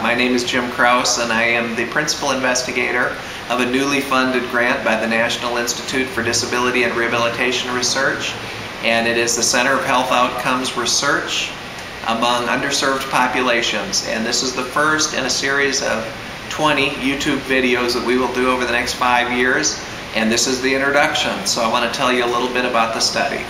My name is Jim Krause, and I am the principal investigator of a newly funded grant by the National Institute for Disability and Rehabilitation Research, and it is the Center of Health Outcomes Research among underserved populations. And this is the first in a series of 20 YouTube videos that we will do over the next 5 years, and this is the introduction. So I want to tell you a little bit about the study.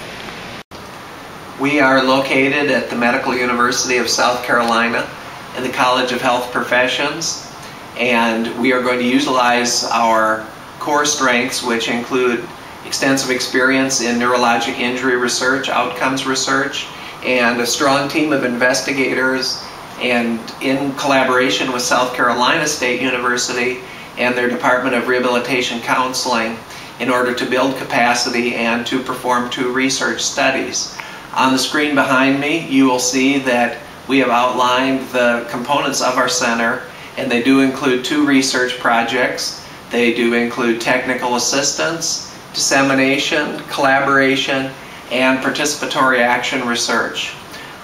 We are located at the Medical University of South Carolina in the College of Health Professions, and we are going to utilize our core strengths, which include extensive experience in neurologic injury research, outcomes research, and a strong team of investigators, and in collaboration with South Carolina State University and their Department of Rehabilitation Counseling, in order to build capacity and to perform 2 research studies. On the screen behind me, you will see that we have outlined the components of our center, and they do include 2 research projects. They do include technical assistance, dissemination, collaboration, and participatory action research.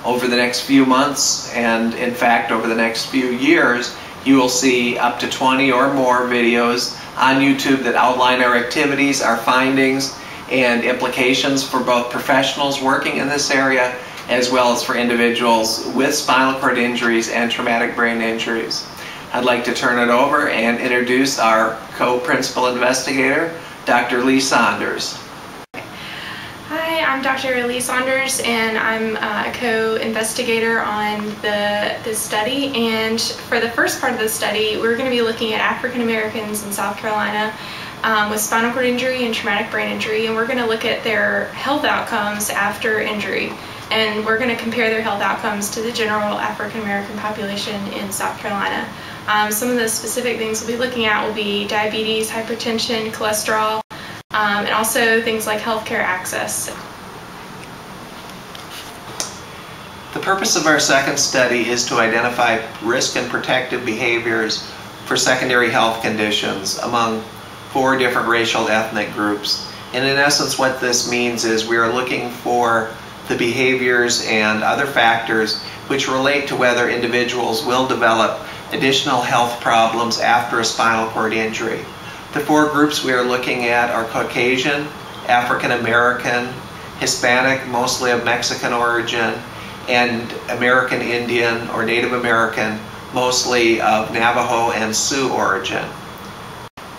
Over the next few months, and in fact over the next few years, you will see up to 20 or more videos on YouTube that outline our activities, our findings, and implications for both professionals working in this area as well as for individuals with spinal cord injuries and traumatic brain injuries. I'd like to turn it over and introduce our co-principal investigator, Dr. Lee Saunders. Hi, I'm Dr. Lee Saunders, and I'm a co-investigator on this study. And for the first part of the study, we're going to be looking at African Americans in South Carolina with spinal cord injury and traumatic brain injury, and we're going to look at their health outcomes after injury. And we're going to compare their health outcomes to the general African American population in South Carolina. Some of the specific things we'll be looking at will be diabetes, hypertension, cholesterol, and also things like healthcare access. The purpose of our second study is to identify risk and protective behaviors for secondary health conditions among 4 different racial ethnic groups. And in essence, what this means is we are looking for the behaviors and other factors which relate to whether individuals will develop additional health problems after a spinal cord injury. The 4 groups we are looking at are Caucasian, African American, Hispanic, mostly of Mexican origin, and American Indian or Native American, mostly of Navajo and Sioux origin.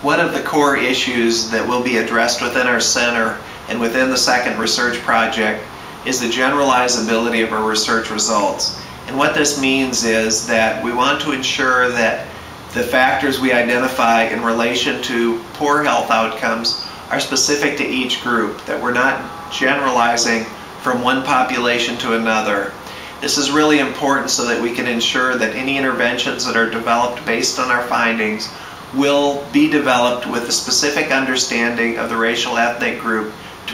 One of the core issues that will be addressed within our center and within the second research project is the generalizability of our research results. And what this means is that we want to ensure that the factors we identify in relation to poor health outcomes are specific to each group, that we're not generalizing from one population to another. This is really important so that we can ensure that any interventions that are developed based on our findings will be developed with a specific understanding of the racial ethnic group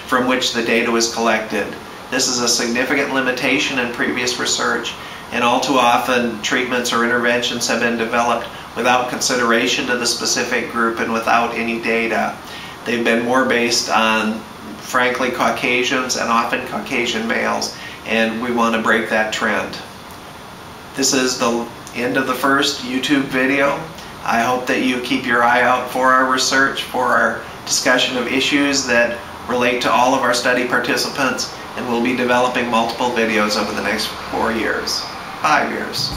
from which the data was collected. This is a significant limitation in previous research, and all too often treatments or interventions have been developed without consideration to the specific group and without any data. They've been more based on, frankly, Caucasians and often Caucasian males, and we want to break that trend. This is the end of the first YouTube video. I hope that you keep your eye out for our research, for our discussion of issues that relate to all of our study participants, and we'll be developing multiple videos over the next 4 years, 5 years.